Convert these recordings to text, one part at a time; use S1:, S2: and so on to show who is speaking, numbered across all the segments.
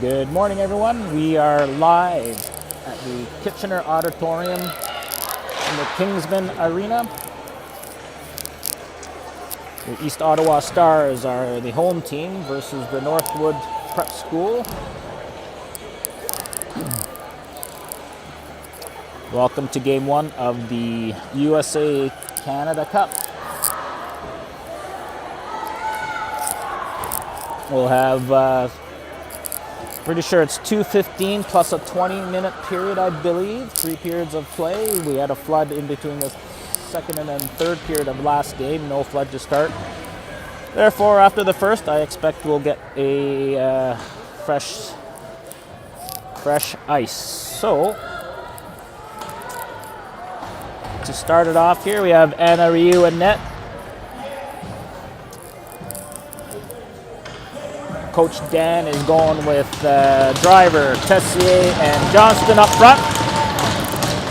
S1: good morning, everyone. We are live at the Kitchener Auditorium in the Kingsman Arena. The East Ottawa Stars are the home team versus the Northwood Prep School. Welcome to Game 1 of the USA Canada Cup. We'll have, pretty sure it's 2:15 plus a 20-minute period, I believe. 3 periods of play. We had a flood in between the second and then third period of last game. No flood to start. Therefore, after the first, I expect we'll get a fresh ice. So, to start it off here, we have Anna Ryu and net. Coach Dan is going with Driver, Tessier, and Johnston up front,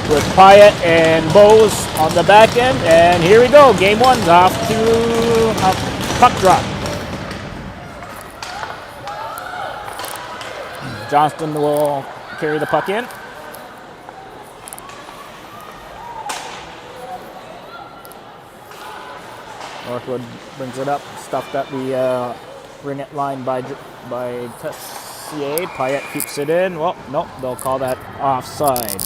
S1: with Pyatt and Bose on the back end. And here we go. Game 1's off to a puck drop. Johnston will carry the puck in. Northwood brings it up, stuffed at the ring it line by Tessier. Pyatt keeps it in. Well, nope, they'll call that offside.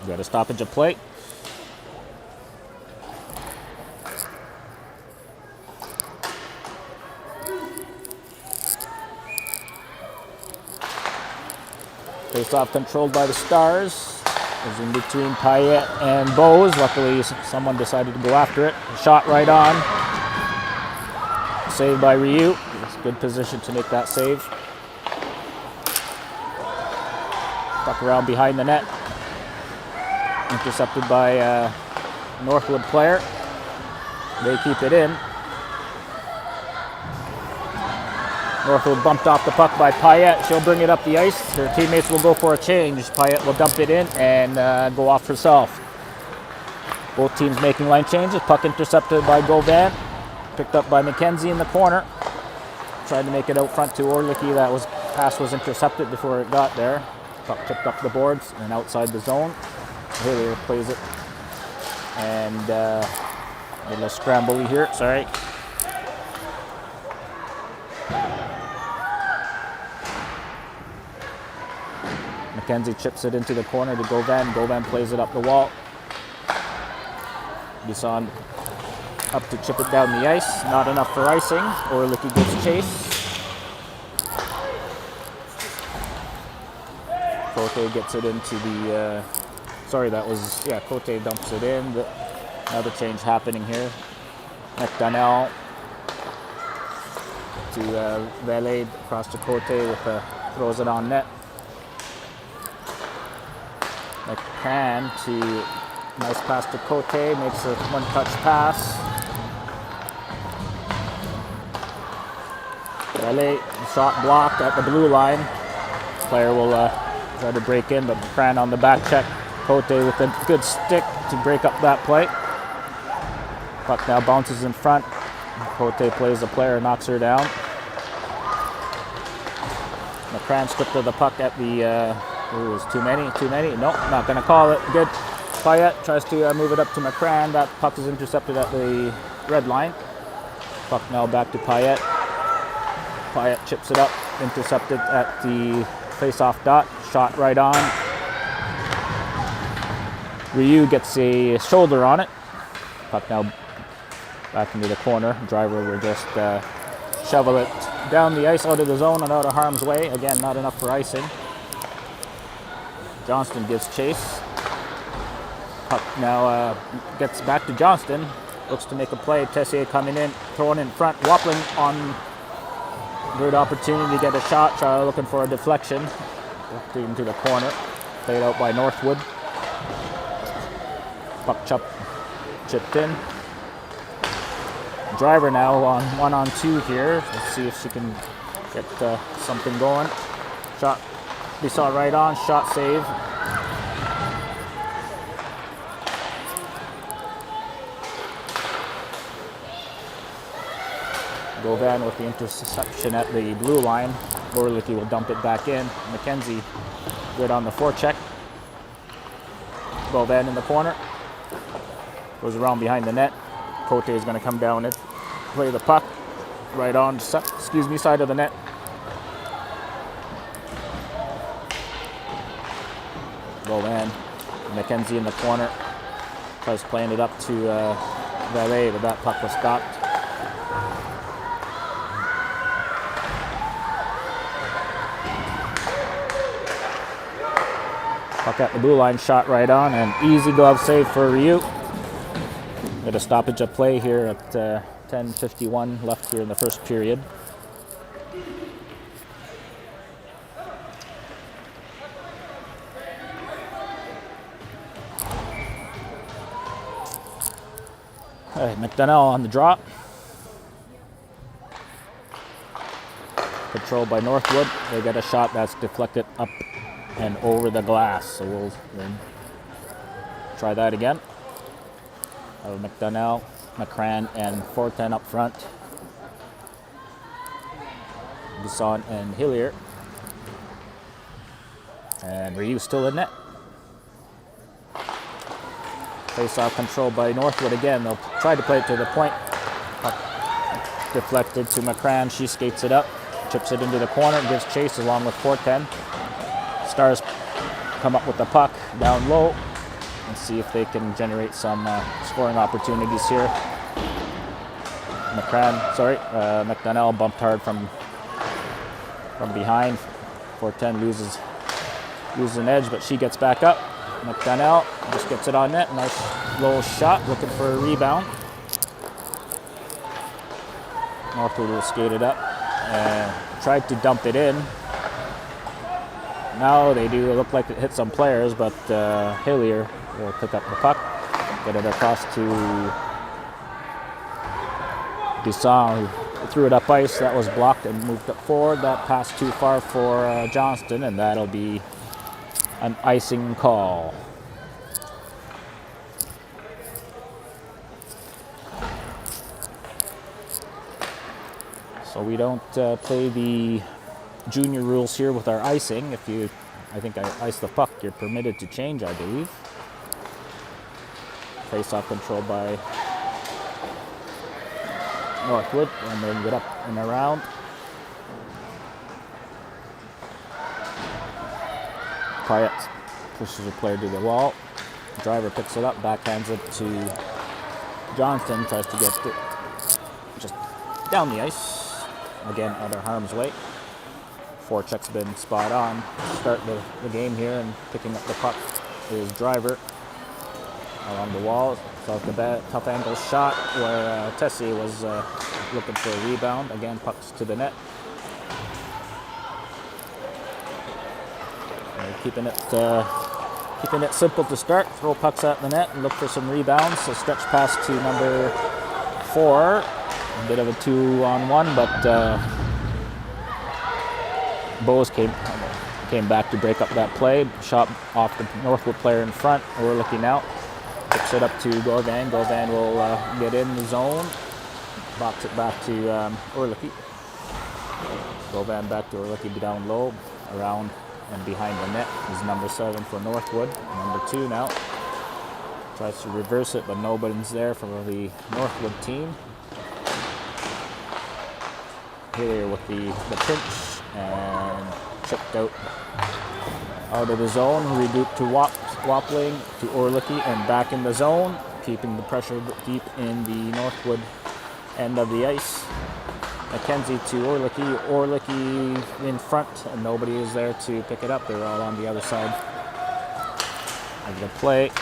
S1: Got a stoppage of play. Face-off controlled by the Stars. Is in between Pyatt and Bose. Luckily, someone decided to go after it. Shot right on. Saved by Ryu. It's a good position to make that save. Stuck around behind the net. Intercepted by a Northwood player. They keep it in. Northwood bumped off the puck by Pyatt. She'll bring it up the ice. Her teammates will go for a change. Pyatt will dump it in and go off herself. Both teams making line changes. Puck intercepted by Govan. Picked up by McKenzie in the corner. Tried to make it out front to Orlicki. That pass was intercepted before it got there. Puck tipped up the boards and outside the zone. Hillier plays it. And a little scramble here. Sorry. McKenzie chips it into the corner to Govan. Govan plays it up the wall. Bisson up to chip it down the ice. Not enough for icing. Orlicki gives chase. Cote gets it into the... Cote dumps it in. Another change happening here. McDonnell to Valet across to Cote with throws it on net. McCann to nice pass to Cote, makes a one-touch pass. Valet shot blocked at the blue line. Player will try to break in, but McCann on the back check. Cote with a good stick to break up that play. Puck now bounces in front. Cote plays the player, knocks her down. McCann stripped of the puck at the... Ooh, it's too many. Nope, not going to call it. Good. Pyatt tries to move it up to McCran. That puck is intercepted at the red line. Puck now back to Pyatt. Pyatt chips it up, intercepted at the face-off dot. Shot right on. Ryu gets a shoulder on it. Puck now back into the corner. Driver will just shovel it down the ice out of the zone and out of harm's way. Again, not enough for icing. Johnston gives chase. Puck now gets back to Johnston. Looks to make a play. Tessier coming in, throwing in front, wobbling on. Good opportunity to get a shot. Looking for a deflection. Into the corner. Played out by Northwood. Puck chipped in. Driver now on 1-on-2 here. Let's see if she can get something going. Shot. We saw right on, shot save. Govan with the interception at the blue line. Orlicky will dump it back in. McKenzie good on the forecheck. Govan in the corner. Goes around behind the net. Cote is going to come down and play the puck right on, side of the net. Govan, McKenzie in the corner. Tries playing it up to Valet, but that puck was stopped. Puck at the blue line, shot right on, and easy glove save for Ryu. Got a stoppage of play here at 10:51 left here in the first period. McDonnell on the drop. Controlled by Northwood. They get a shot that's deflected up and over the glass. So we'll try that again. McDonnell, McCran, and Fortin up front. Bisson and Hillier. And Ryu still in net. Face-off controlled by Northwood again. They'll try to play it to the point. Deflected to McCran. She skates it up, chips it into the corner, gives chase along with Fortin. Stars come up with the puck down low and see if they can generate some scoring opportunities here. McDonnell bumped hard from behind. Fortin loses an edge, but she gets back up. McDonnell just gets it on net. Nice low shot, looking for a rebound. Northwood will skate it up and tried to dump it in. Now they do look like it hit some players, but Hillier will pick up the puck, get it across to Bisson, who threw it up ice. That was blocked and moved up forward. That passed too far for Johnston, and that'll be an icing call. So we don't play the junior rules here with our icing. I think I ice the puck, you're permitted to change, I believe. Face-off controlled by Northwood, and then get up and around. Pyatt pushes a player to the wall. The driver picks it up, backhands it to Johnston, tries to get it just down the ice. Again, out of harm's way. Forecheck's been spot on to start the game here, and picking up the puck is Driver along the wall. So the tough angle shot where Tessie was looking for a rebound. Again, pucks to the net. Keeping it simple to start. Throw pucks at the net and look for some rebounds. So stretch pass to number 4. A bit of a 2-on-1, but Bose came back to break up that play. Shot off the Northwood player in front. We're looking out. Tips it up to Govan. Govan will get in the zone. Box it back to Orlicky. Govan back to Orlicky down low. Around and behind the net is number 7 for Northwood. Number 2 now. Tries to reverse it, but nobody's there for the Northwood team. Here with the pinch and chipped out of the zone. Regrouped to Wapling to Orlicky and back in the zone, keeping the pressure deep in the Northwood end of the ice. McKenzie to Orlicky. Orlicky in front, and nobody is there to pick it up. They're all on the other side of the play.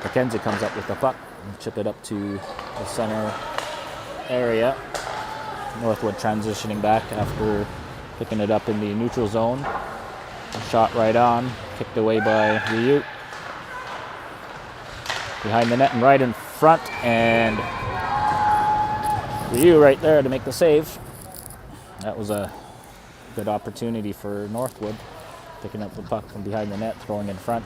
S1: McKenzie comes up with the puck and chip it up to the center area. Northwood transitioning back after picking it up in the neutral zone. Shot right on, kicked away by Ryu. Behind the net and right in front, and Ryu right there to make the save. That was a good opportunity for Northwood, picking up the puck from behind the net, throwing in front.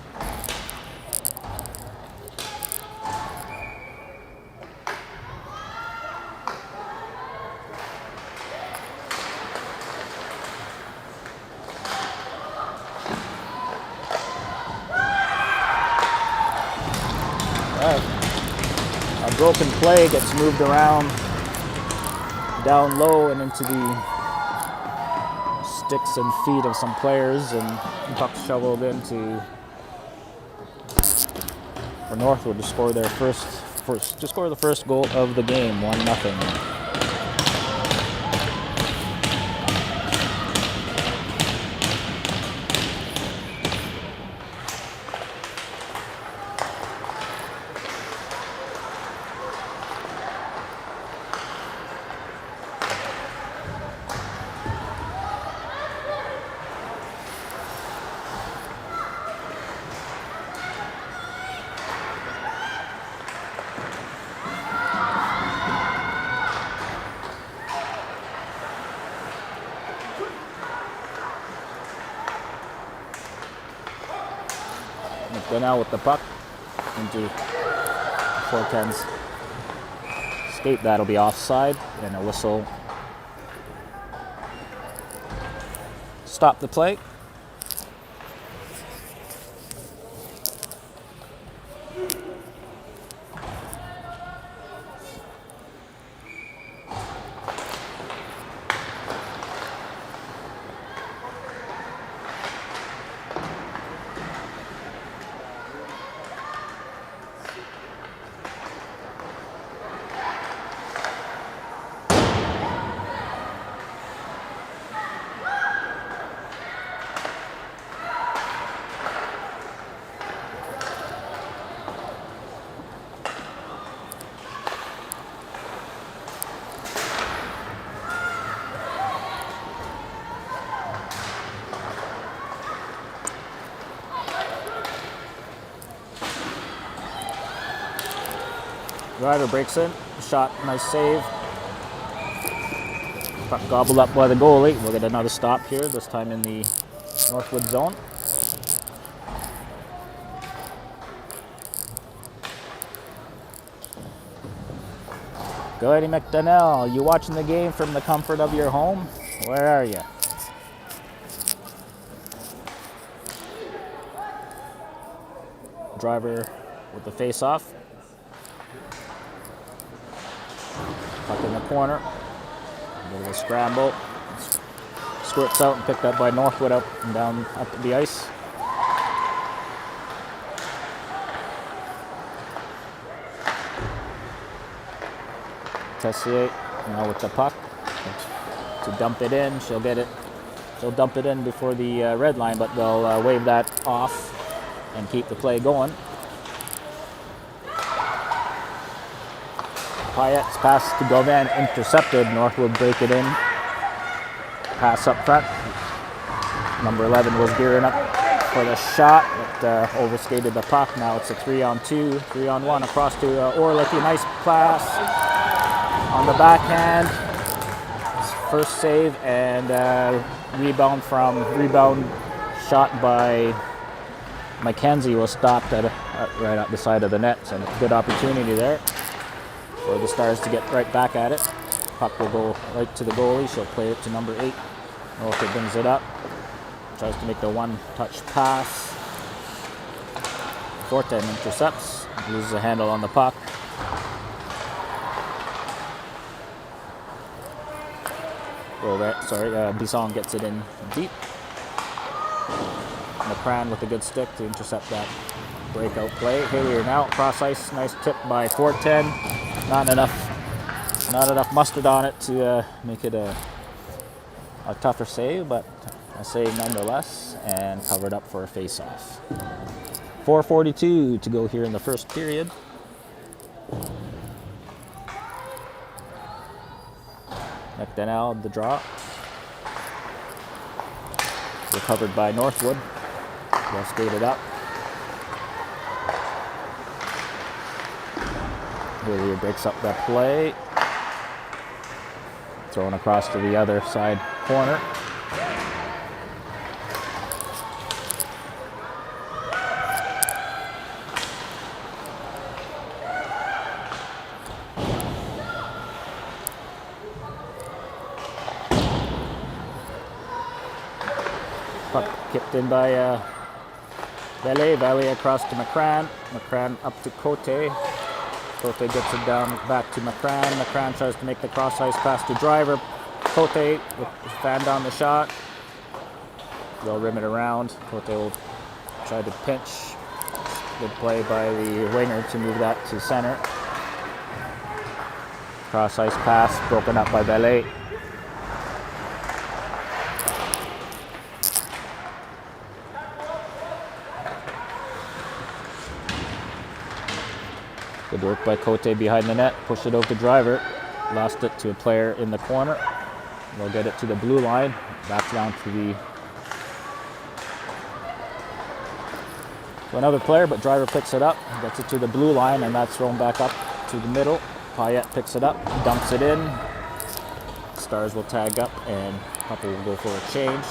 S1: broken play gets moved around down low and into the sticks and feet of some players, and the puck shoveled into for Northwood to score their the first goal of the game, 1-0. Now with the puck into 410's skate, that'll be offside, and a whistle stop the play. Driver breaks in, shot, nice save. Puck gobbled up by the goalie. We'll get another stop here, this time in the Northwood zone. Go Eddie McDonnell, you watching the game from the comfort of your home? Where are you? Driver with the face-off. Puck in the corner. A little scramble. Squirts out and picked up by Northwood up and down up the ice. Tessier now with the puck to dump it in. She'll get it. She'll dump it in before the red line, but they'll wave that off and keep the play going. Payette's pass to Gauvin intercepted. Northwood break it in. Pass up front. Number 11 was gearing up for the shot, but overskated the puck. Now it's a 3-on-2, 3-on-1 across to Orlicky. Nice pass on the backhand. First save and rebound shot by Mackenzie was stopped at right at the side of the net. So good opportunity there for the Stars to get right back at it. Puck will go right to the goalie. She'll play it to number 8. Northwood brings it up. Tries to make the one-touch pass. Fortin intercepts. Loses the handle on the puck. Bisson gets it in deep. McCran with a good stick to intercept that breakout play. Hillier now cross ice. Nice tip by Fortin. Not enough mustard on it to make it a tougher save, but a save nonetheless, and covered up for a face-off. 4:42 to go here in the first period. McDonnell, the draw. Recovered by Northwood. Well skated up. Hillier breaks up that play. Thrown across to the other side corner. Puck kicked in by Valley across to McCran. McCran up to Cote. Cote gets it down back to McCran. McCran tries to make the cross ice pass to Driver. Cote with fan down the shot. They'll rim it around. Cote will try to pinch. Good play by the winger to move that to center. Cross ice pass broken up by Bellet. Good work by Cote behind the net. Push it over to Driver. Lost it to a player in the corner. They'll get it to the blue line. Back down to another player, but Driver picks it up. Gets it to the blue line, and that's thrown back up to the middle. Payette picks it up, dumps it in. Stars will tag up, and Couple will go for a change.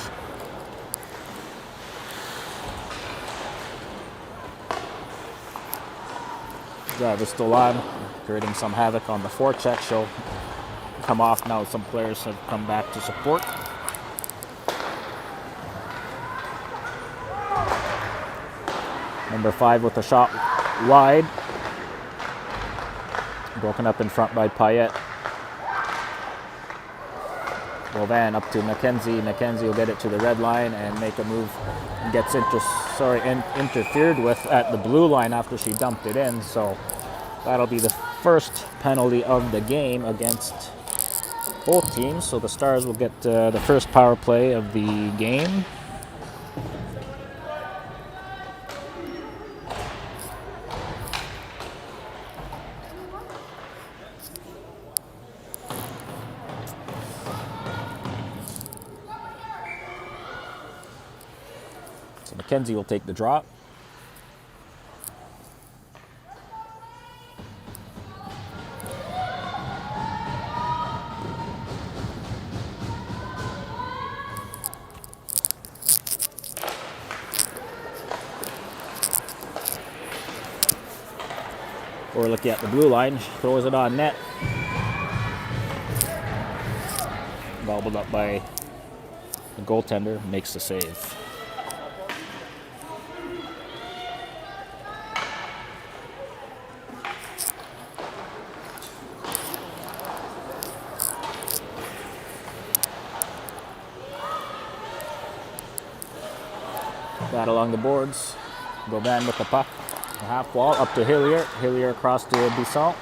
S1: Driver still on, creating some havoc on the forecheck. She'll come off now. Some players have come back to support. Number 5 with a shot wide. Broken up in front by Payette. Bovan up to McKenzie. McKenzie will get it to the red line and make a move. Gets interfered with at the blue line after she dumped it in. So that'll be the first penalty of the game against both teams. So the Stars will get the first power play of the game. So McKenzie will take the drop. Or looking at the blue line, throws it on net. Gobbled up by the goaltender, makes the save. That along the boards. Bovan with the puck. The half wall up to Hillier. Hillier across to Bisson.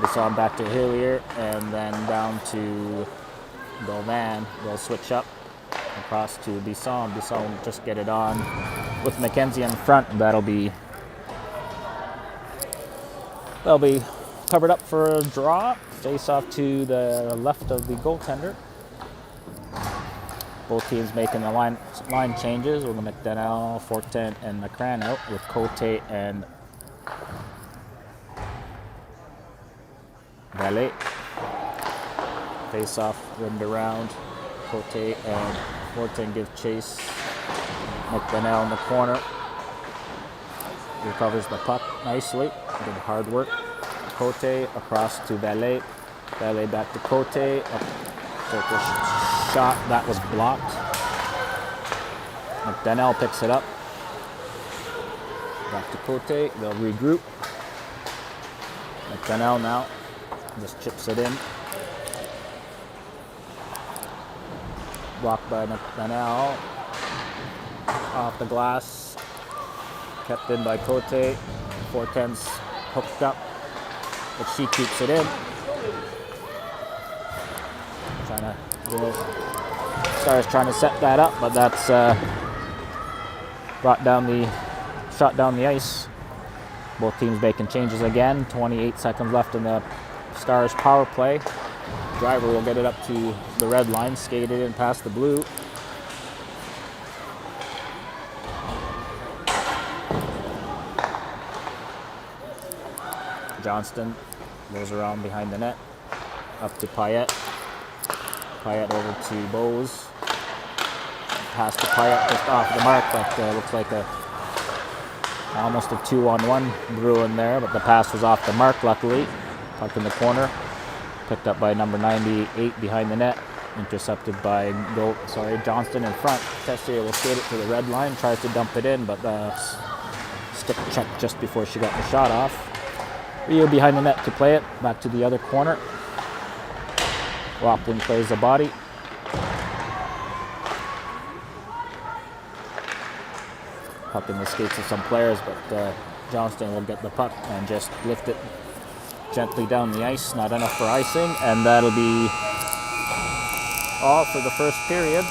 S1: Bisson back to Hillier and then down to Bovan. They'll switch up across to Bisson. Bisson will just get it on with McKenzie in front. They'll be covered up for a draw. Face off to the left of the goaltender. Both teams making the line changes with McDonnell, Fortin, and McCran out, with Cote and Valet. Face off, rimmed around. Cote and Fortin give chase. McDonnell in the corner. Recovers the puck nicely. Good hard work. Cote across to Valet. Valet back to Cote. Circle shot, that was blocked. McDonnell picks it up. Back to Cote, they'll regroup. McDonnell now just chips it in. Blocked by McDonnell. Off the glass. Kept in by Cote. Fortin's hooked up, but she keeps it in. Stars trying to set that up, but that's shot down the ice. Both teams making changes again. 28 seconds left in the Stars power play. Driver will get it up to the red line, skated in past the blue. Johnston goes around behind the net, up to Payette. Payette over to Bose. Pass to Payette just off the mark, but looks like almost a 2-on-1 Bruin there, but the pass was off the mark, luckily. Puck in the corner. Picked up by number 98 behind the net. Intercepted by Johnston in front. Tessier will skate it to the red line, tries to dump it in, but the Stick check just before she got the shot off. Rio behind the net to play it. Back to the other corner. Wappling plays the body. Puck in the skates of some players, but Johnston will get the puck and just lift it gently down the ice. Not enough for icing, and that'll be all for the first period.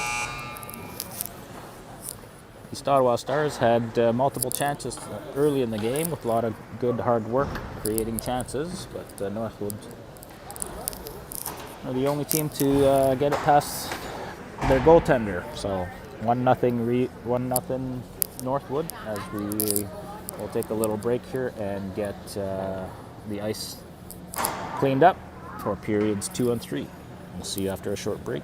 S1: The Ottawa Stars had multiple chances early in the game with a lot of good hard work creating chances, but Northwood are the only team to get it past their goaltender. So 1-0 Northwood, as we will take a little break here and get the ice cleaned up for periods 2 and 3. We'll see you after a short break.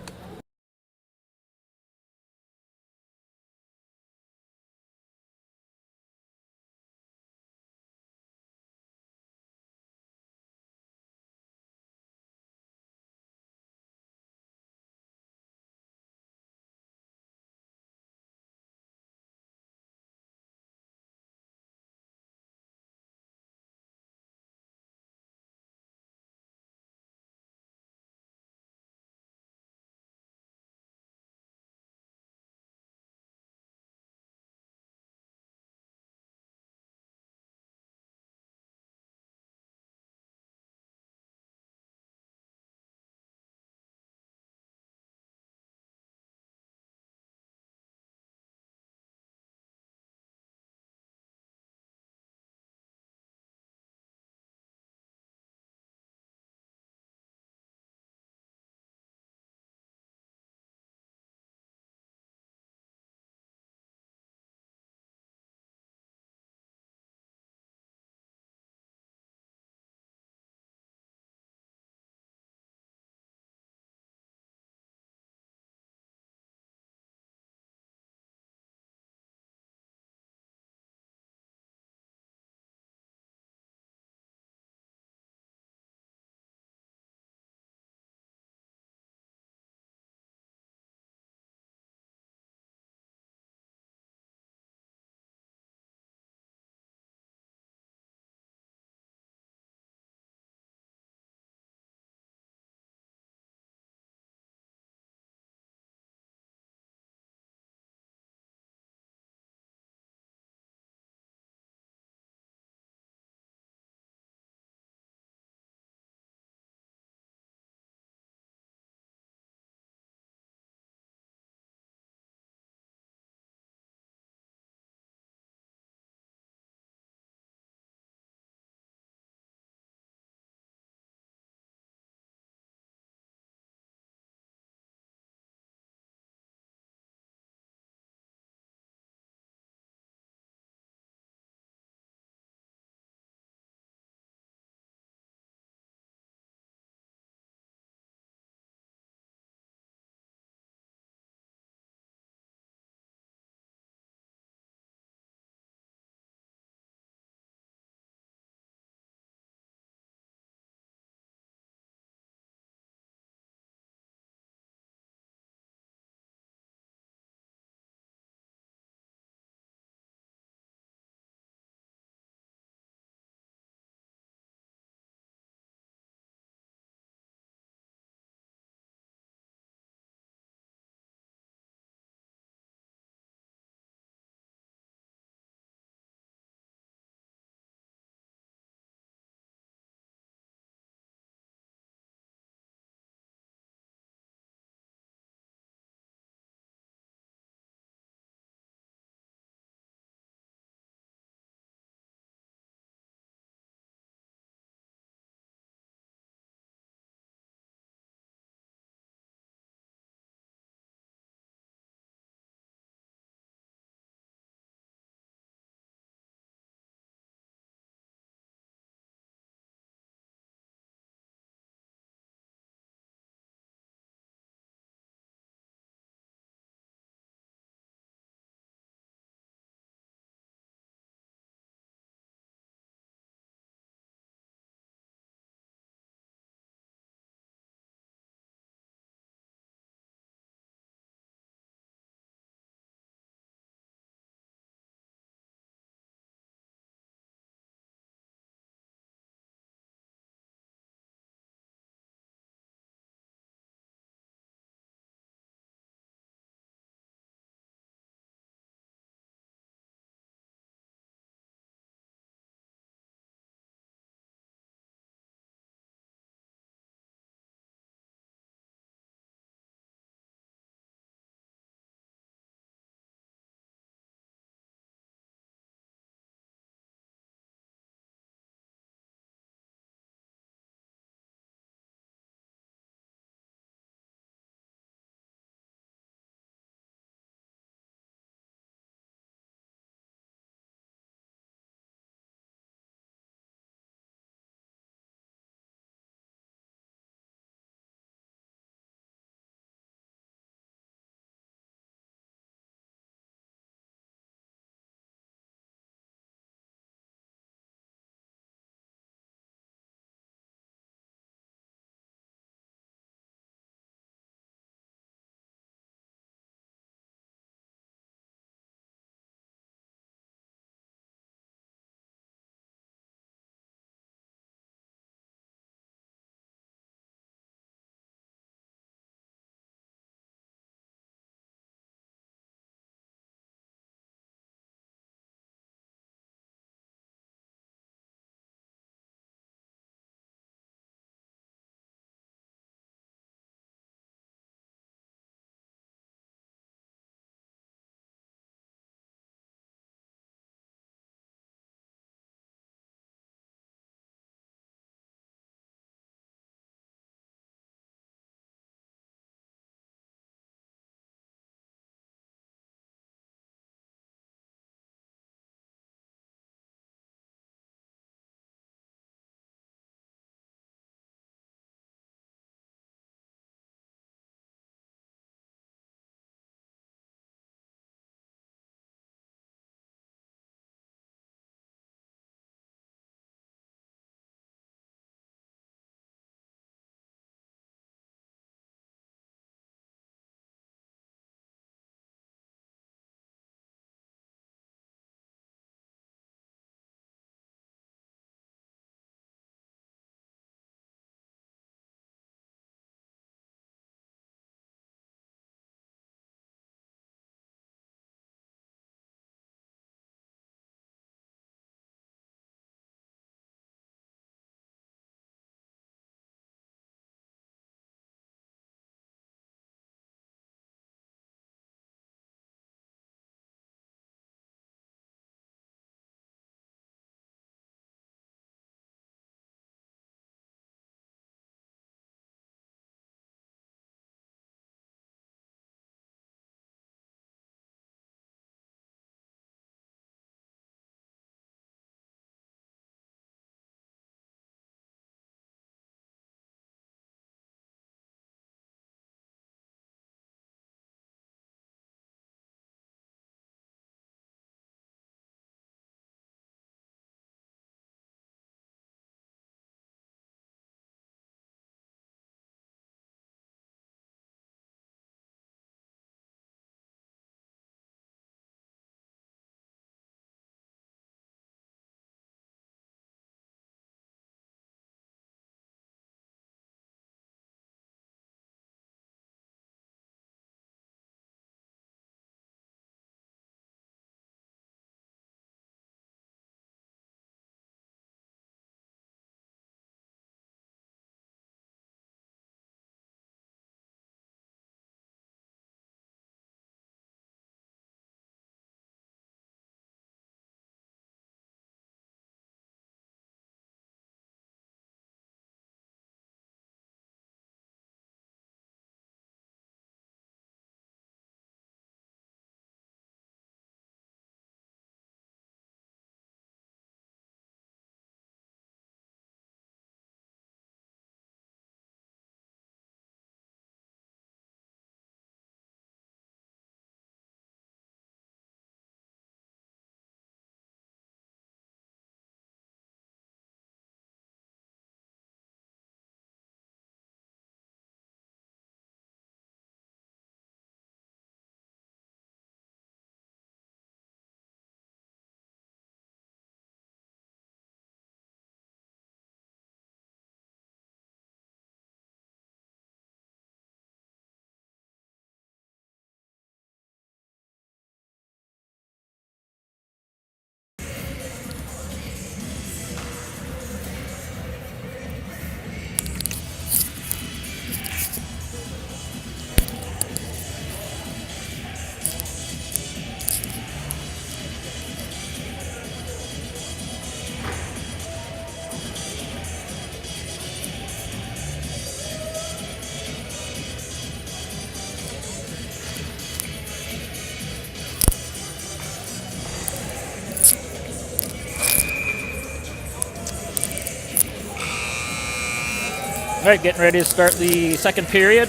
S1: All right, getting ready to start the second period.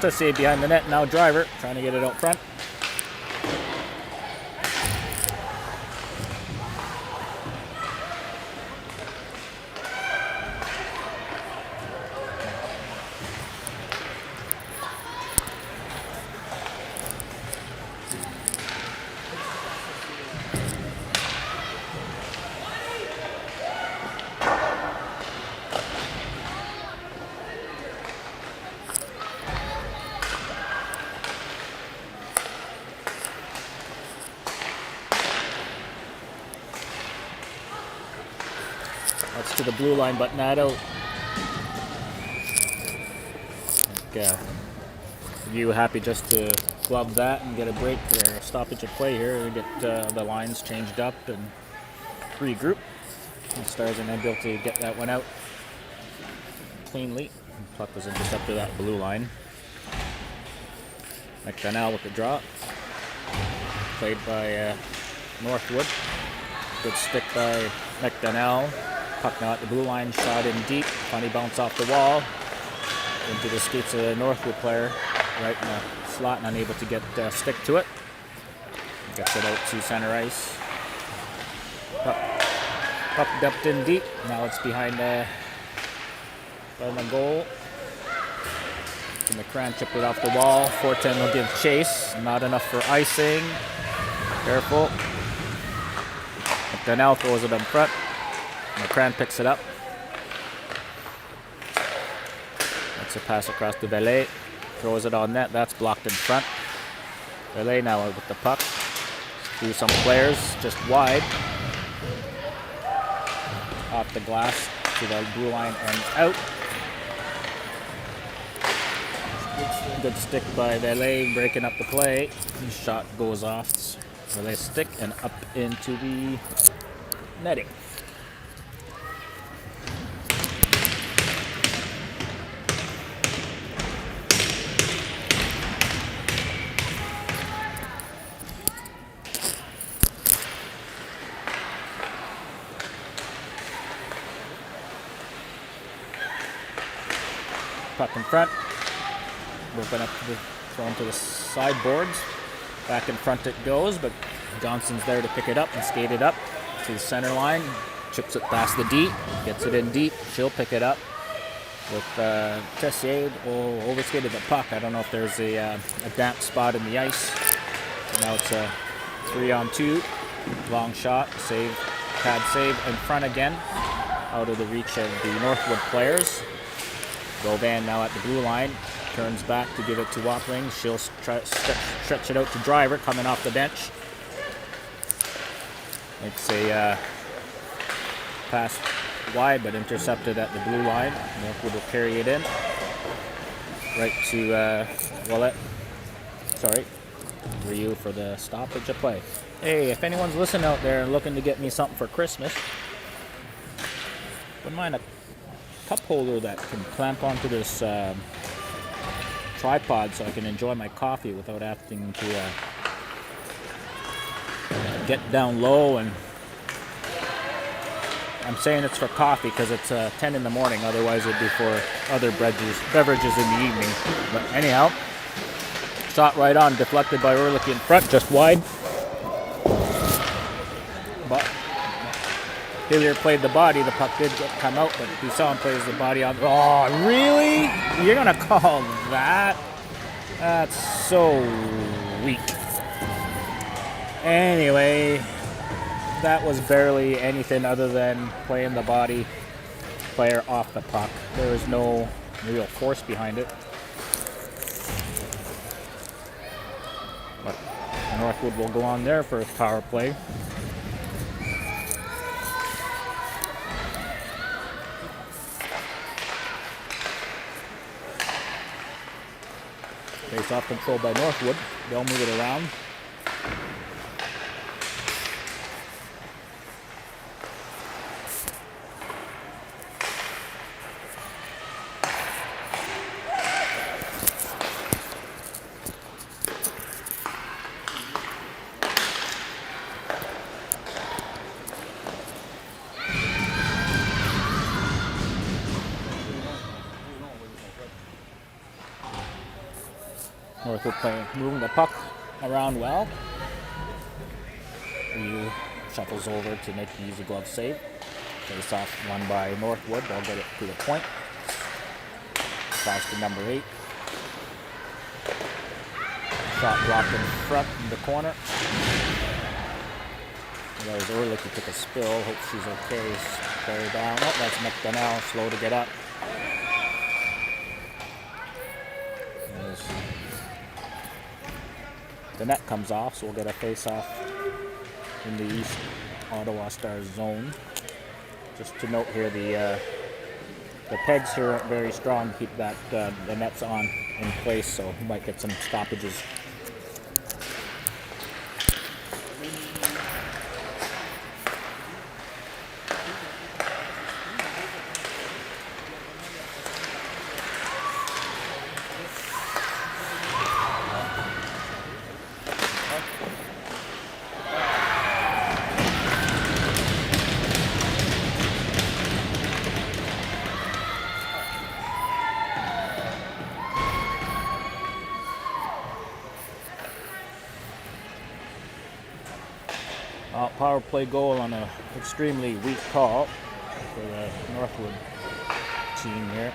S1: To see behind the net now, Driver trying to get it out front. That's to the blue line, but not out. You happy just to glove that and get a break or a stoppage of play here and get the lines changed up and regroup. And Stars are able to get that one out cleanly. Puck was intercepted at blue line. McDonnell with the drop. Played by Northwood. Good stick by McDonnell. Puck now at the blue line, shot in deep. Funny bounce off the wall. Into the skates of the Northwood player. Right in the slot and unable to get stick to it. Gets it out to center ice. Puck dumped in deep. Now it's behind the goal. And the Cran chipped it off the wall. 410 will give chase. Not enough for icing. Careful. McDonnell throws it up front. McCran picks it up. That's a pass across to Belay. Throws it on net. That's blocked in front. Belay now with the puck. Through some players, just wide. Off the glass to the blue line and out. Good stick by Belay, breaking up the play. Shot goes off. Belay's stick and up into the netting. Puck in front. Open up to the thrown to the sideboards. Back in front it goes, but Johnson's there to pick it up and skate it up to the center line. Chips it past the D. Gets it in deep. She'll pick it up with Tessier. Overskated the puck. I don't know if there's a damp spot in the ice. Now it's a 3-on-2. Long shot. Save. Pad save in front again. Out of the reach of the Northwood players. Govan now at the blue line. Turns back to give it to Watling. She'll stretch it out to Driver coming off the bench. It's a pass wide but intercepted at the blue line. Northwood will carry it in. Right to Willett. Sorry. Ryu for the stoppage of play. Hey, if anyone's listening out there and looking to get me something for Christmas, wouldn't mind a cup holder that can clamp onto this tripod so I can enjoy my coffee without having to get down low. And I'm saying it's for coffee because it's 10 in the morning, otherwise it'd be for other beverages in the evening. But anyhow, shot right on, deflected by Ehrlich in front, just wide. But Hillier played the body. The puck did come out, but Buisson plays the body on. Oh, really? You're going to call that? That's so weak. Anyway, that was barely anything other than playing the body player off the puck. There was no real force behind it. But Northwood will go on their first power play. Face-off control by Northwood. They'll move it around. Northwood moving the puck around well. He shuffles over to make the easy glove save. Face off won by Northwood. They'll get it to the point. Pass to number 8. Shot blocked in front in the corner. That was Ehrlich who took a spill. Hope she's okay. Carry down. Oh, that's McDonnell. Slow to get up. The net comes off, so we'll get a face-off in the East Ottawa Stars zone. Just to note here, the pegs here aren't very strong to keep that the nets on in place, so we might get some stoppages. Power play goal on an extremely weak call for the Northwood team here.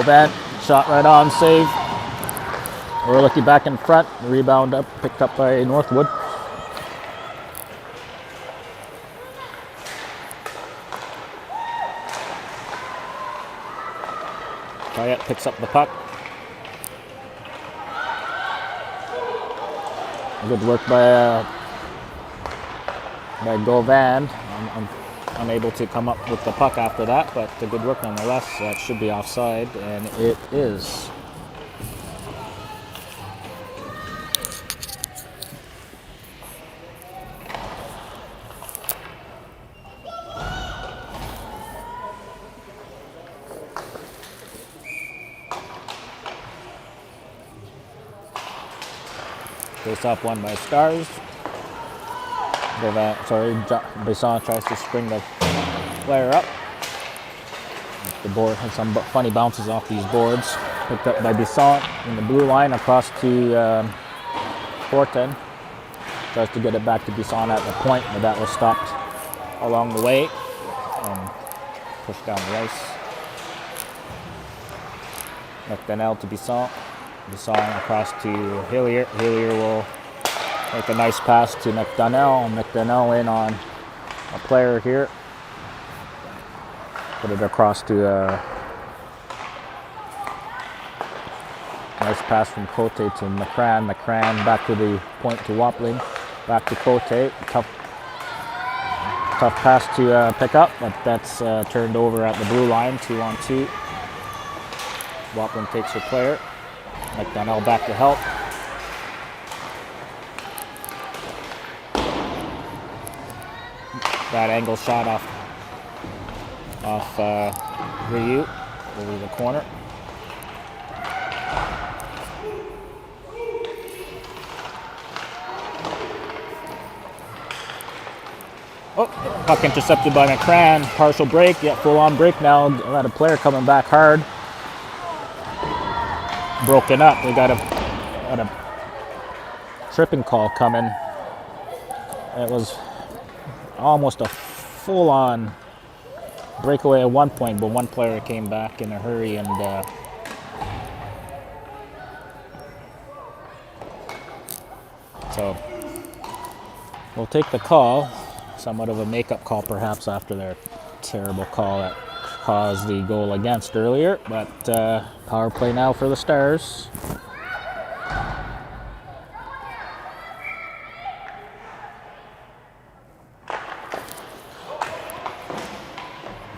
S1: Bad shot right on, save. Ehrlich back in front. Rebound up, picked up by Northwood. Payette picks up the puck. Good work by Govan. Unable to come up with the puck after that, but good work nonetheless. That should be offside, and it is. Face off won by Stars. Besson tries to spring the player up. The board has some funny bounces off these boards. Picked up by Besson in the blue line across to Fortin. Tries to get it back to Besson at the point, but that was stopped along the way and pushed down the ice. McDonnell to Besson. Besson across to Hillier. Hillier will make a nice pass to McDonnell. McDonnell in on a player here. Put it across to nice pass from Cote to McCrann. McCrann back to the point to Wapling. Back to Cote. Tough pass to pick up, but that's turned over at the blue line. 2-on-2. Wapling takes her player. McDonnell back to help. That angle shot off Ryu over the corner. Oh, puck intercepted by McCrann. Partial break, yet full-on break now. Got a player coming back hard. Broken up. We got a tripping call coming. It was almost a full-on breakaway at one point, but one player came back in a hurry and so we'll take the call. Somewhat of a makeup call perhaps after their terrible call that caused the goal against earlier, but power play now for the Stars.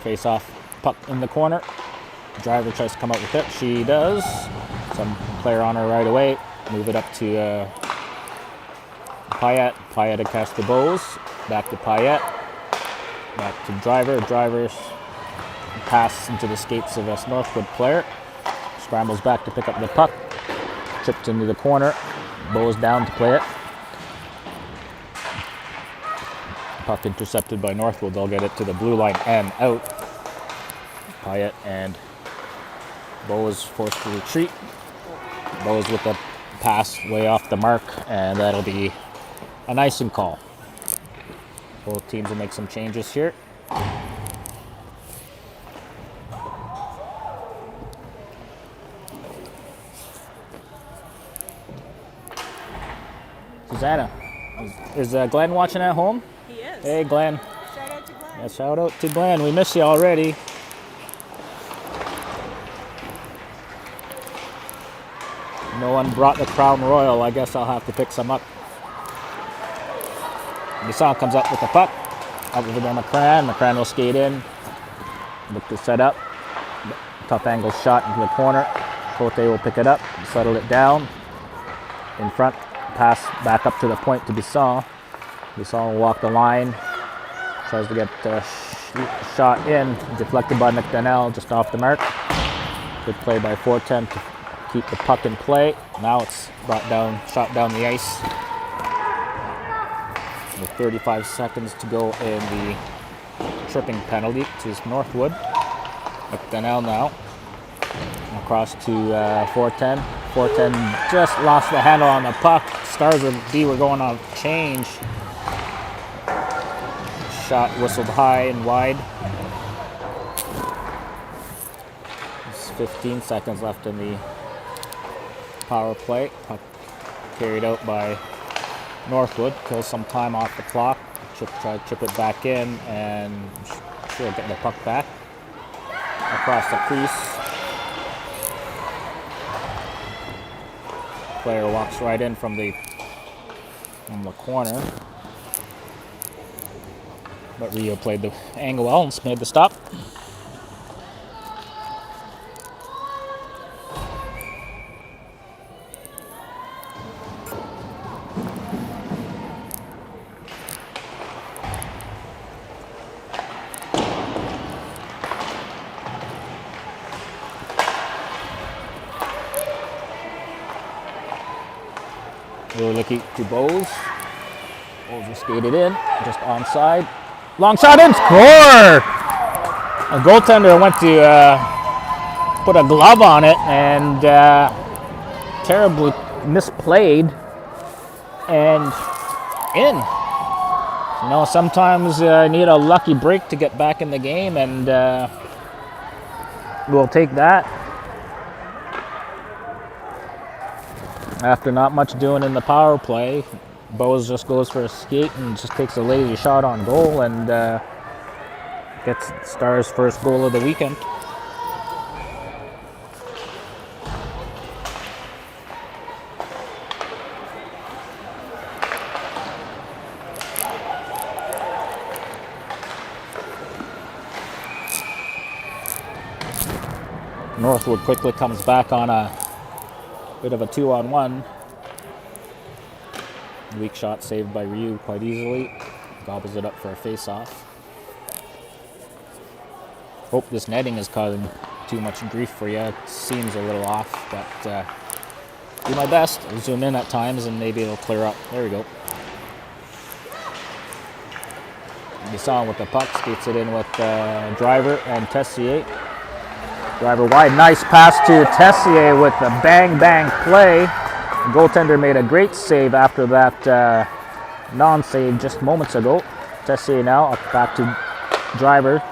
S1: Face off puck in the corner. Driver tries to come up with it. She does. Some player on her right away. Move it up to Payette. Payette to cast the Bows. Back to Payette. Back to Driver. Driver's pass into the skates of a Northwood player. Scrambles back to pick up the puck. Chipped into the corner. Bows down to play it. Puck intercepted by Northwood. They'll get it to the blue line and out. Payette and Bowes forced to retreat. Bowes with the pass way off the mark, and that'll be an icing call. Both teams will make some changes here. Susanna, is Glenn watching at home?
S2: He is.
S1: Hey, Glenn.
S2: Shout out to Glenn.
S1: Yeah, shout out to Glenn. We miss you already. No one brought the Crown Royal. I guess I'll have to pick some up. Bisson comes up with the puck. Up over there, McCrann. McCrann will skate in. Look to set up. Tough angle shot into the corner. Cote will pick it up, settle it down. In front, pass back up to the point to Bisson. Bisson will walk the line. Tries to get a shot in. Deflected by McDonnell, just off the mark. Good play by Fortin to keep the puck in play. Now it's brought down, shot down the ice. With 35 seconds to go in the tripping penalty to Northwood. McDonnell now. Across to Fortin. Fortin just lost the handle on the puck. Stars were going on change. Shot whistled high and wide. There's 15 seconds left in the power play. Puck carried out by Northwood. Kills some time off the clock. Try to chip it back in and should get the puck back. Across the crease. Player walks right in from the corner. But Rio played the angle well and made the stop. Really lucky to Bose. Bose will skate it in, just onside. Long shot in, score! A goaltender went to put a glove on it and terribly misplayed and in. You know, sometimes you need a lucky break to get back in the game, and we'll take that. After not much doing in the power play, Bose just goes for a skate and just takes a lazy shot on goal and gets Stars' first goal of the weekend. Northwood quickly comes back on a bit of a 2-on-1. Weak shot saved by Ryu quite easily. Gobbles it up for a face-off. Hope this netting is causing too much grief for you. It seems a little off, but do my best. I'll zoom in at times and maybe it'll clear up. There we go. You saw him with the puck, skates it in with Driver and Tessier. Driver wide, nice pass to Tessier with the bang play. The goaltender made a great save after that non-save just moments ago. Tessier now up back to Driver.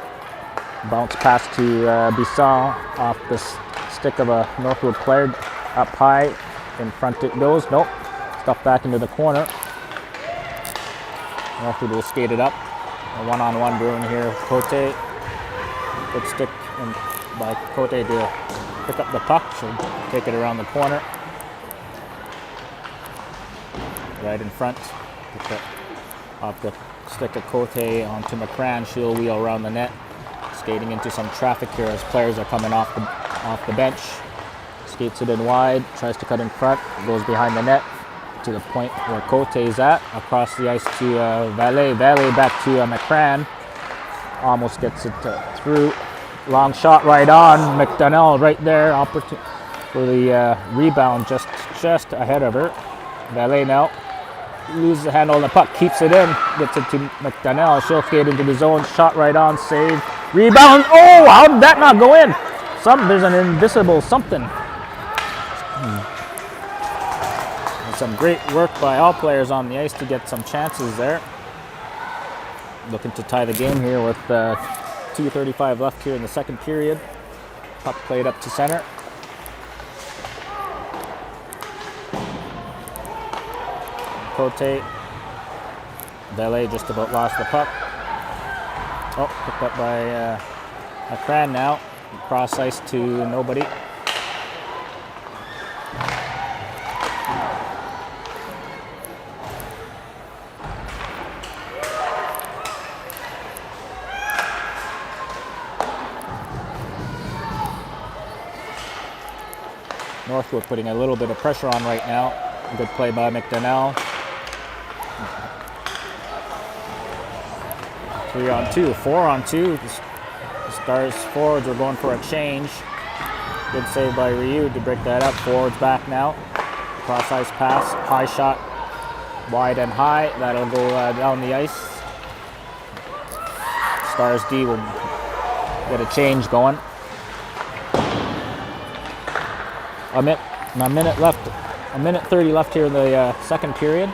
S1: Bounce pass to Bisson off the stick of a Northwood player. Up high, in front it goes. Nope, stuffed back into the corner. Northwood will skate it up. A one-on-one brewing here with Cote. Good stick by Cote to pick up the puck. She'll take it around the corner. Right in front. Off the stick of Cote onto McCran. She'll wheel around the net. Skating into some traffic here as players are coming off the bench. Skates it in wide. Tries to cut in front. Goes behind the net to the point where Cote is at. Across the ice to Valet. Valet back to McCran. Almost gets it through. Long shot right on. McDonnell right there. For the rebound just ahead of her. Valet now loses the handle on the puck. Keeps it in. Gets it to McDonnell. She'll skate into the zone. Shot right on. Save. Rebound. Oh, how did that not go in? There's an invisible something. Some great work by all players on the ice to get some chances there. Looking to tie the game here with 2:35 left here in the second period. Puck played up to center. Cote. Valet just about lost the puck. Oh, picked up by McCran now. Cross ice to nobody. Northwood putting a little bit of pressure on right now. Good play by McDonnell. 3-on-2, 4-on-2. The Stars forwards are going for a change. Good save by Ryu to break that up. Forwards back now. Cross ice pass, high shot, wide and high. That'll go down the ice. Stars D will get a change going. A minute left. A minute 30 left here in the second period.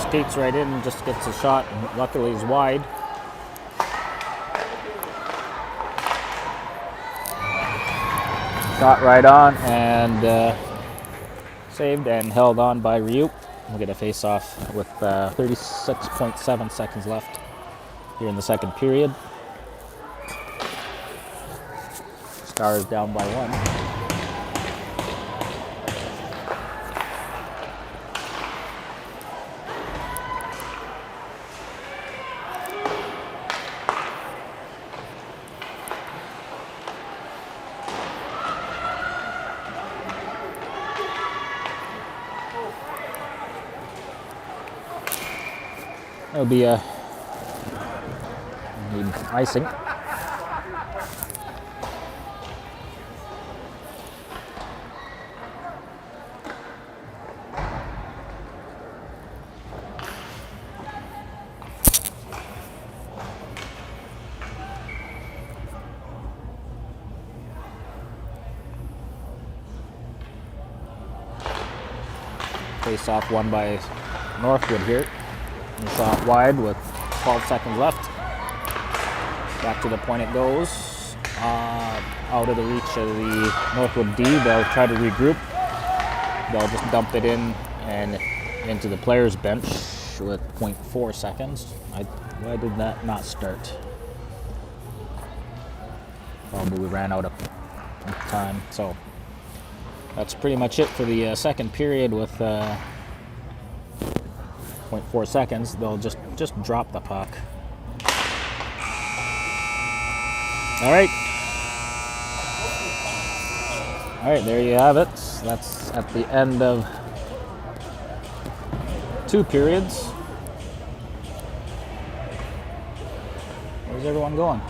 S1: Skates right in and just gets a shot, and luckily he's wide. Shot right on and saved and held on by Ryu. We'll get a face-off with 36.7 seconds left. here in the second period. Stars down by 1. That'll be a need icing. Face off won by Northwood here. And shot wide with 12 seconds left. Back to the point it goes. Out of the reach of the Northwood D. They'll try to regroup. They'll just dump it in and into the players' bench with 0.4 seconds. Why did that not start? Probably we ran out of time. So that's pretty much it for the second period with 0.4 seconds. They'll just drop the puck. All right, there you have it. That's at the end of 2 periods. Where's everyone going?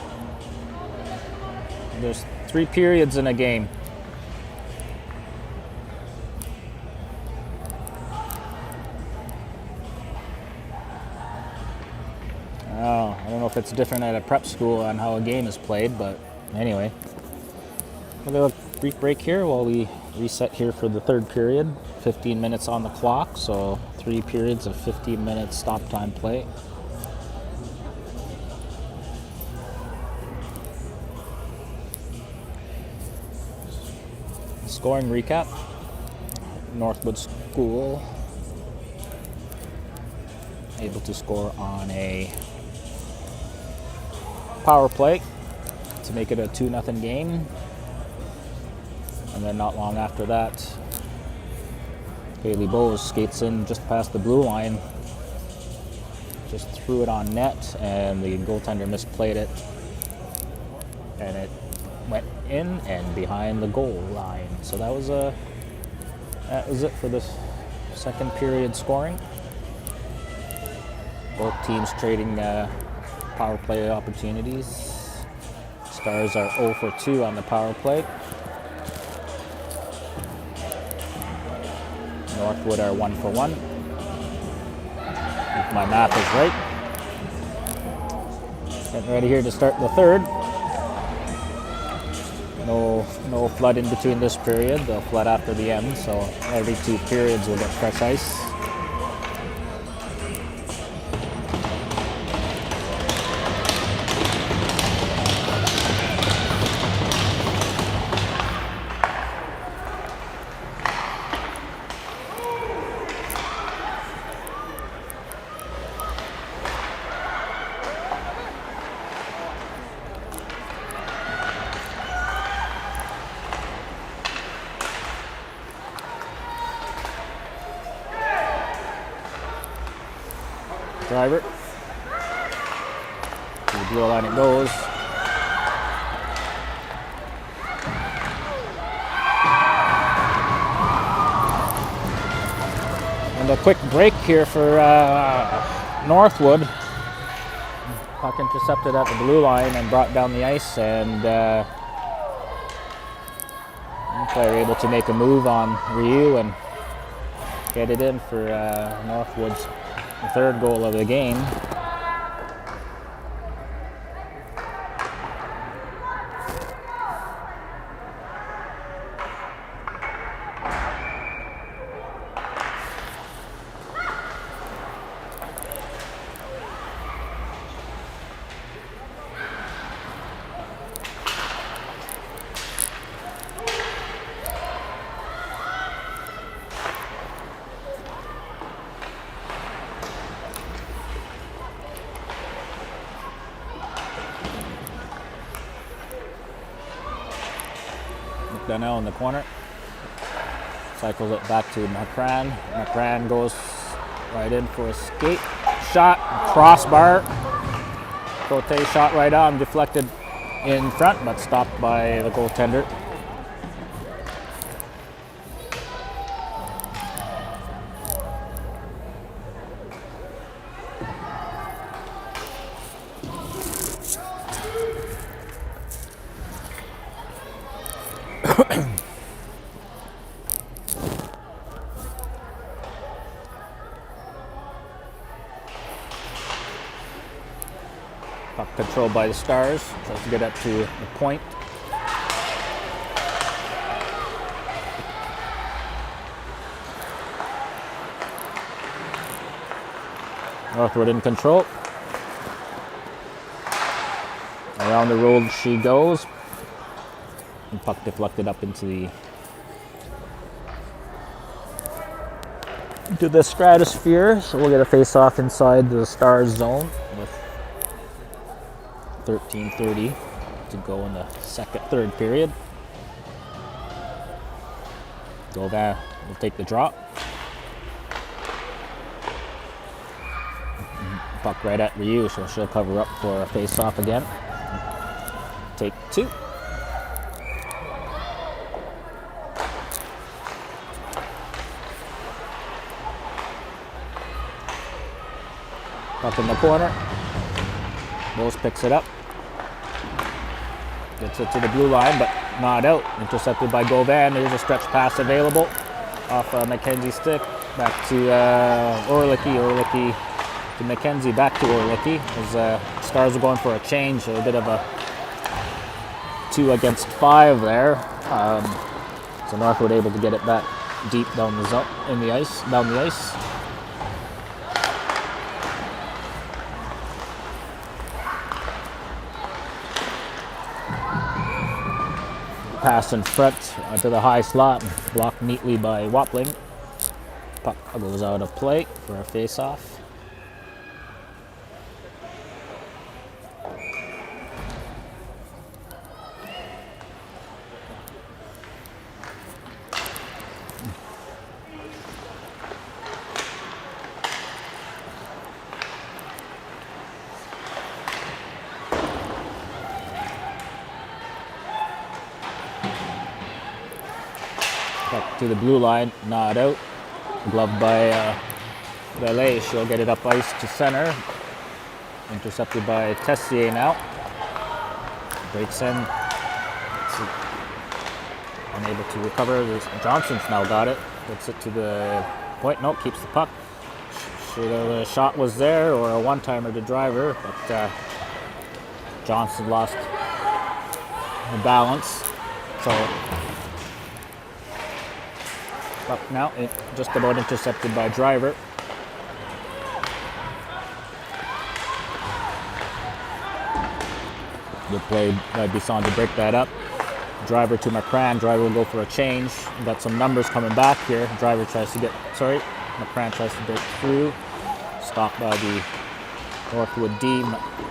S1: There's 3 periods in a game. Oh, I don't know if it's different at a prep school on how a game is played, but anyway. We'll have a brief break here while we reset here for the third period. 15 minutes on the clock, so 3 periods of 15 minutes stop time play. Scoring recap. Northwood School able to score on a power play to make it a 2-0 game. And then not long after that, Haley Bowes skates in just past the blue line, just threw it on net, and the goaltender misplayed it, and it went in and behind the goal line. So that was it for this second period scoring. Both teams trading power play opportunities. Stars are 0 for 2 on the power play. Northwood are 1 for 1. If my math is right. Getting ready here to start the third. No flood in between this period. They'll flood after the end, so every 2 periods we'll get fresh ice. Driver. To the blue line it goes. And a quick break here for Northwood. Puck intercepted at the blue line and brought down the ice, and player able to make a move on Ryu and get it in for Northwood's third goal of the game. McDonough in the corner. Cycles it back to McCran. McCran goes right in for a skate shot, crossbar. Cote shot right on, deflected in front, but stopped by the goaltender. Puck controlled by the Stars. Tries to get up to the point. Northwood in control. Around the road she goes. And puck deflected up into the stratosphere. So we'll get a face-off inside the Stars zone with 13:30 to go in the third period. Gauvin will take the drop. Puck right at Ryu, so she'll cover up for a face-off again. Take 2. Puck in the corner. Bose picks it up. Gets it to the blue line, but not out. Intercepted by Gauvin. There's a stretch pass available off Mackenzie's stick. Back to Orlicki. Orlicki to Mackenzie. Back to Orlicki. As Stars are going for a change. A bit of a 2 against 5 there. So Northwood able to get it back deep down the zone, down the ice. Pass in front to the high slot, blocked neatly by Wapling. Puck goes out of play for a face-off. To the blue line, not out. Gloved by Valet. She'll get it up ice to center. Intercepted by Tessier now. Breaks in. Unable to recover. Johnson's now got it. Gets it to the point. Nope, keeps the puck. The shot was there, or a one-timer to Driver, but Johnson lost the balance. So puck now, just about intercepted by Driver. Good play by Bisson to break that up. Driver to McCran. Driver will go for a change. We've got some numbers coming back here. Driver tries to McCran tries to break through. Stopped by the Northwood D.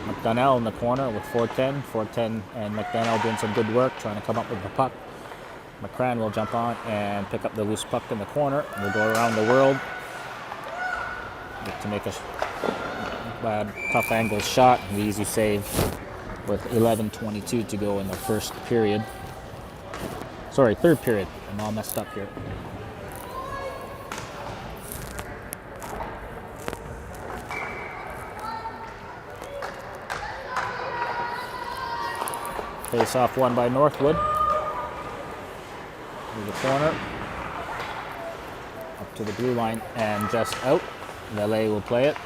S1: McDonough in the corner with 410. 410 and McDonough doing some good work trying to come up with the puck. McCran will jump on and pick up the loose puck in the corner. We'll go around the world to make a bad, tough angle shot. The easy save with 11:22 to go in the third period. I'm all messed up here. Face off won by Northwood. To the corner, up to the blue line and just out. Valet will play it.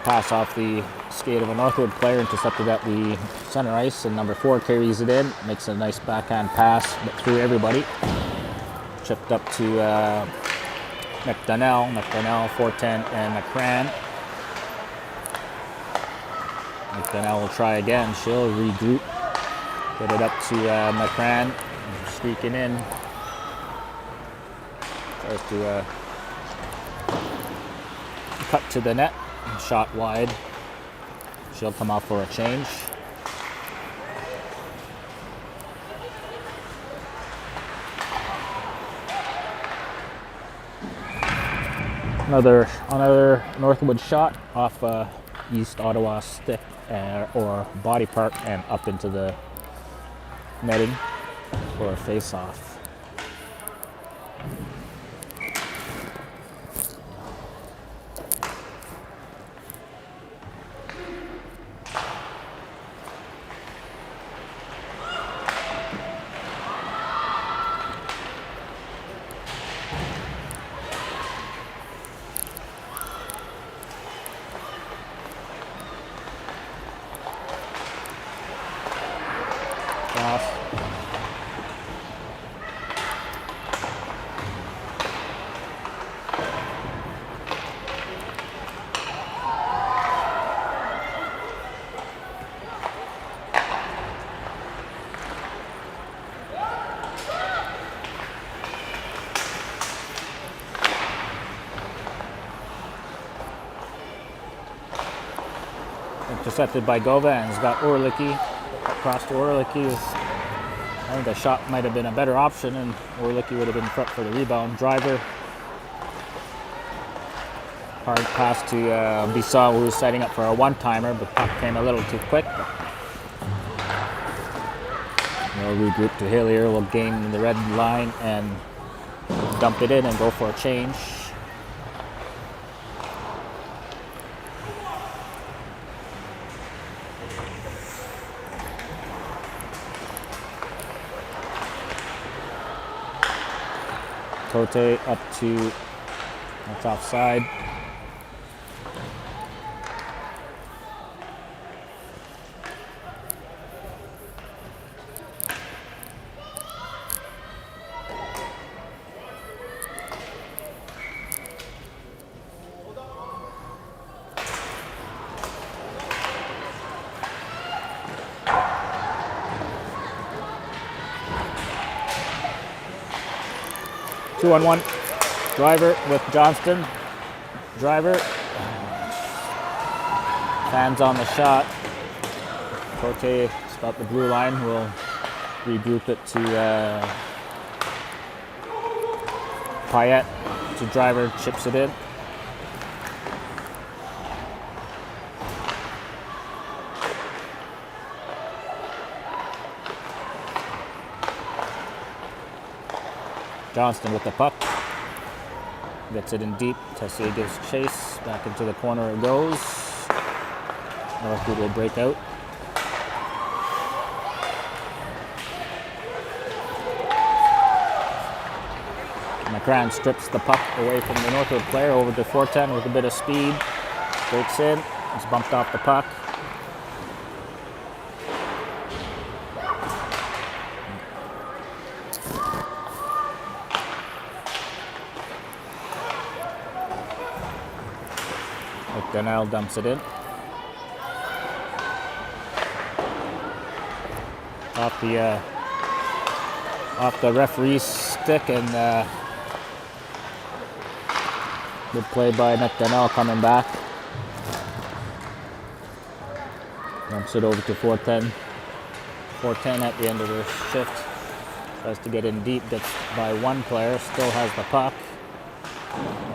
S1: Pass off the skate of a Northwood player, intercepted at the center ice, and number 4 carries it in, makes a nice backhand pass, but through everybody. Chipped up to McDonough, 410, and McCran. McDonough will try again. She'll regroup. Get it up to McCran, streaking in. Tries to cut to the net, shot wide. She'll come out for a change. Another Northwood shot off East Ottawa stick or body part and up into the netting for a face-off. Off. Intercepted by Gova and has got Orlicki across to Orlicki. I think the shot might have been a better option and Orlicki would have been front for the rebound. Driver. Hard pass to Bissau, who was setting up for a one-timer, but puck came a little too quick. We'll regroup to Hillier. We'll gain the red line and dump it in and go for a change. Tote up to, that's offside. Two on one. Driver with Johnston. Driver. Fans on the shot. Cote about the blue line. We'll regroup it to Payette. To Driver, chips it in. Johnston with the puck. Gets it in deep. Tessier gives chase. Back into the corner it goes. Northwood will break out. McCran strips the puck away from the Northwood player over to 410 with a bit of speed. Breaks in. It's bumped off the puck. Donnell dumps it in. Off the referee's stick and good play by McDonnell coming back. Dumps it over to 410. 410 at the end of the shift. Tries to get in deep, gets by one player, still has the puck.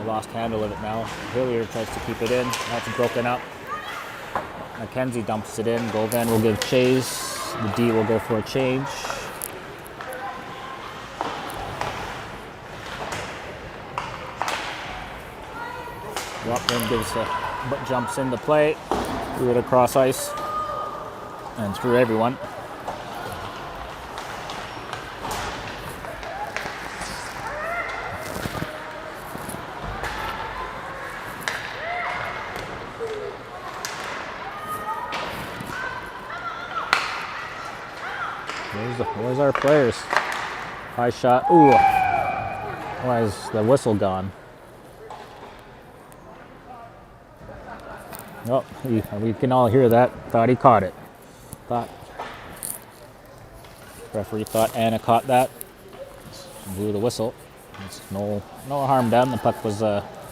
S1: Lost handle of it now. Hillier tries to keep it in. That's broken up. McKenzie dumps it in. Govan will give chase. The D will go for a change. Watman gives jumps into play. Threw it across ice and through everyone. Where's our players? High shot. Ooh. Why is the whistle gone? Oh, we can all hear that. Thought he caught it. Referee thought Anna caught that. Blew the whistle. It's no harm done. The puck was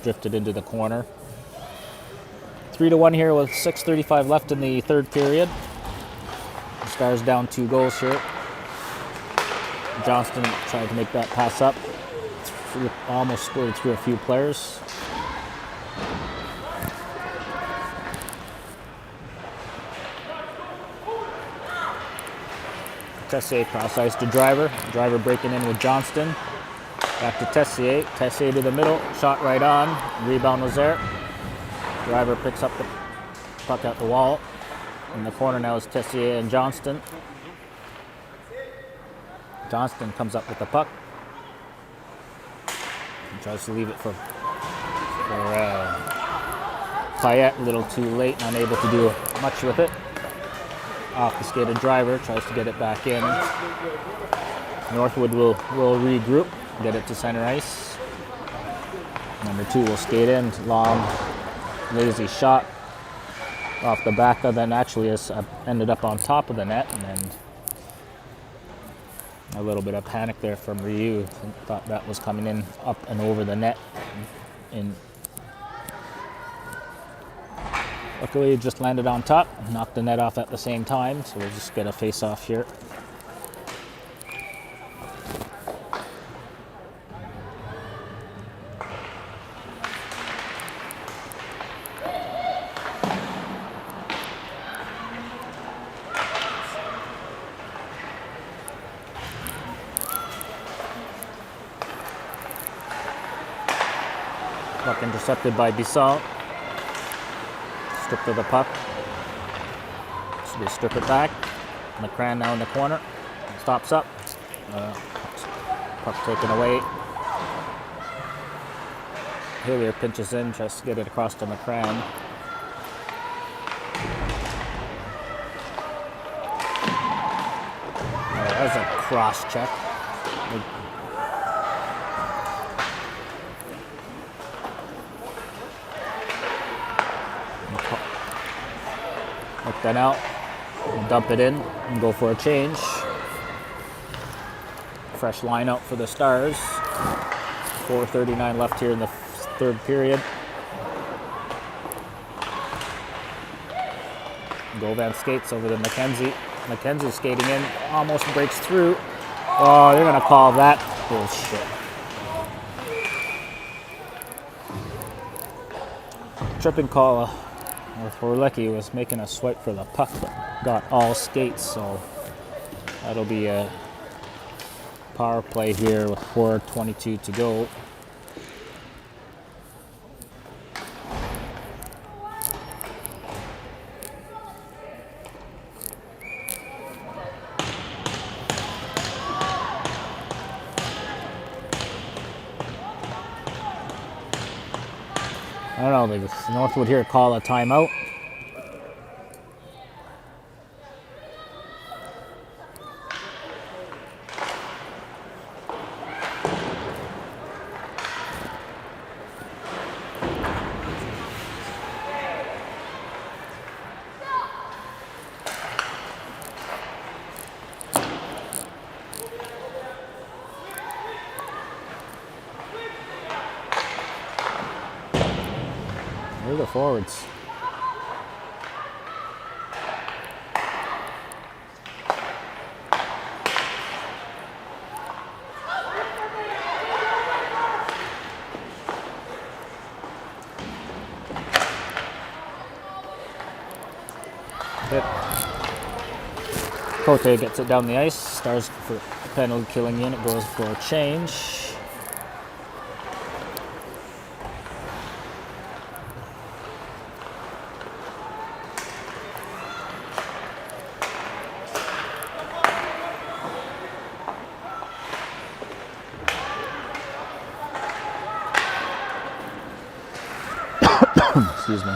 S1: drifted into the corner. 3-1 here with 6:35 left in the third period. The Stars down 2 goals here. Johnston tried to make that pass up. Almost scored through a few players. Tessier cross ice to Driver. Driver breaking in with Johnston. Back to Tessier. Tessier to the middle. Shot right on. Rebound was there. Driver picks up the puck at the wall. In the corner now is Tessier and Johnston. Johnston comes up with the puck. And tries to leave it for Payette. A little too late. Unable to do much with it. Off the skate of Driver. Tries to get it back in. Northwood will regroup. Get it to center ice. Number 2 will skate in. Long, lazy shot off the back of, then actually has ended up on top of the net, and then a little bit of panic there from Ryu. Thought that was coming in up and over the net. Luckily it just landed on top, knocked the net off at the same time, so we'll just get a face off here. Puck intercepted by Bissau. Stripped of the puck. So they strip it back. McCran now in the corner. Stops up. Puck taken away. Hillier pinches in, tries to get it across to McCran. That was a cross check. Hook that out, dump it in, and go for a change. Fresh line out for the Stars. 4:39 left here in the third period. Govan skates over to McKenzie. McKenzie skating in, almost breaks through. Oh, they're gonna call that bullshit. Tripping call. Horlecki was making a swipe for the puck, but got all skates, so that'll be a power play here with 4:22 to go. I don't know, the Northwood here call a timeout. Where are the forwards? Hit. Cote gets it down the ice. Stars for penalty killing unit, goes for a change. Excuse me.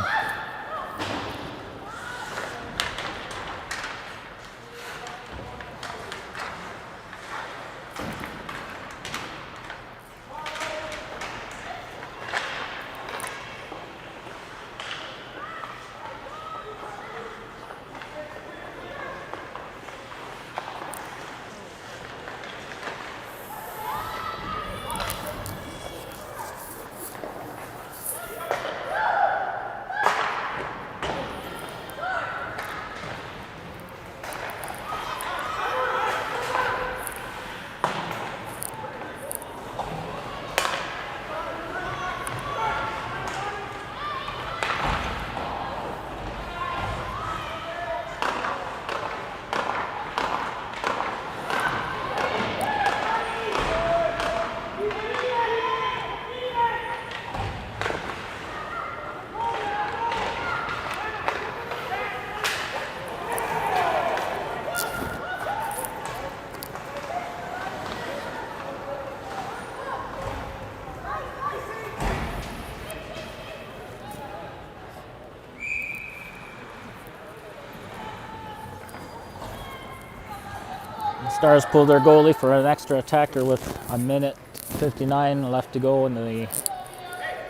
S1: The Stars pulled their goalie for an extra attacker with 1:59 left to go in the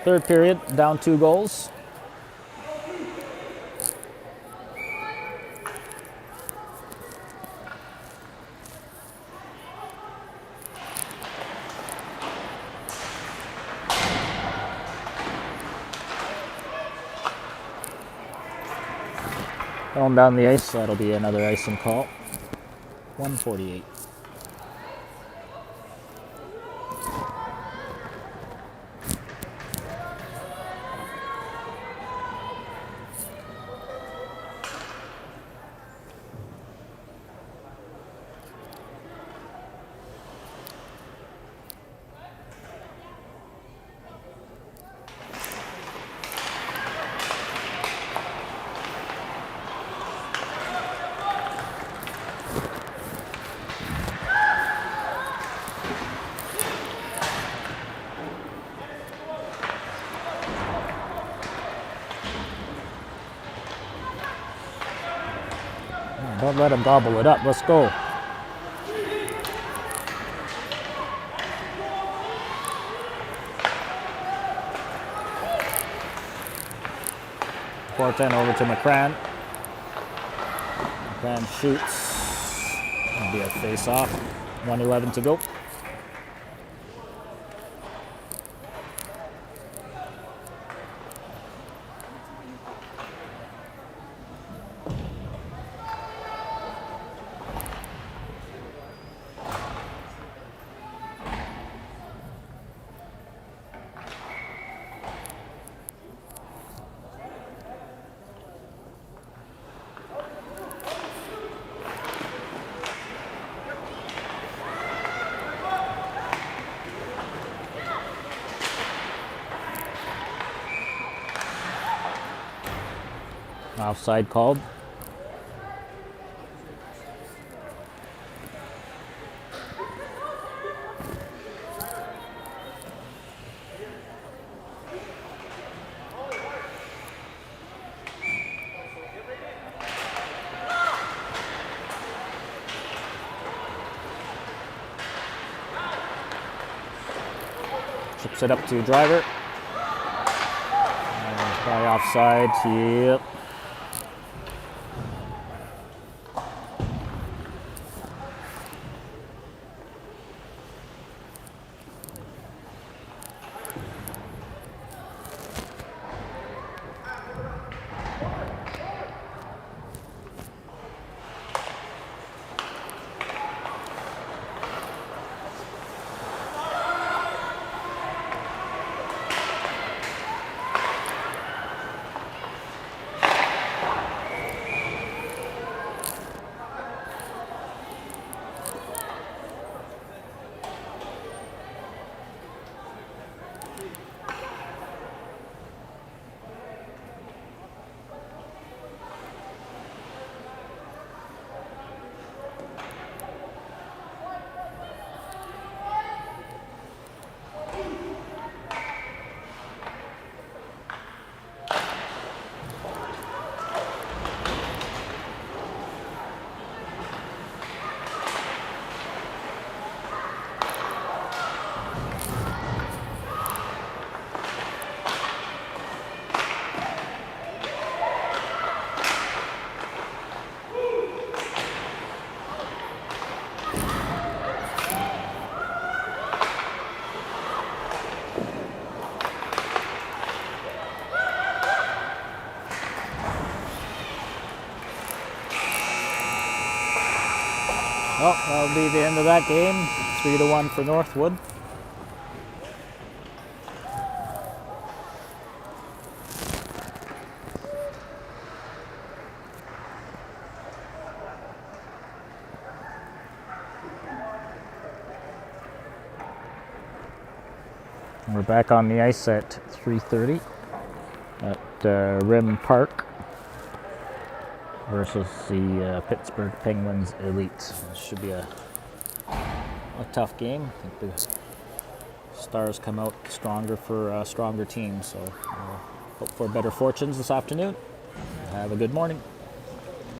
S1: third period, down 2 goals. Going down the ice, so that'll be another icing call. 1:48. Don't let him gobble it up. Let's go. .410 over to McCran. McCran shoots. That'll be a face-off. 1:11 to go. Offside called. Chips it up to Driver. By offside. Yep. Well, that'll be the end of that game. 3-1 for Northwood. We're back on the ice at 3:30 at Rim Park versus the Pittsburgh Penguins Elite. This should be a tough game. I think the Stars come out stronger for a stronger team, so hope for better fortunes this afternoon. Have a good morning.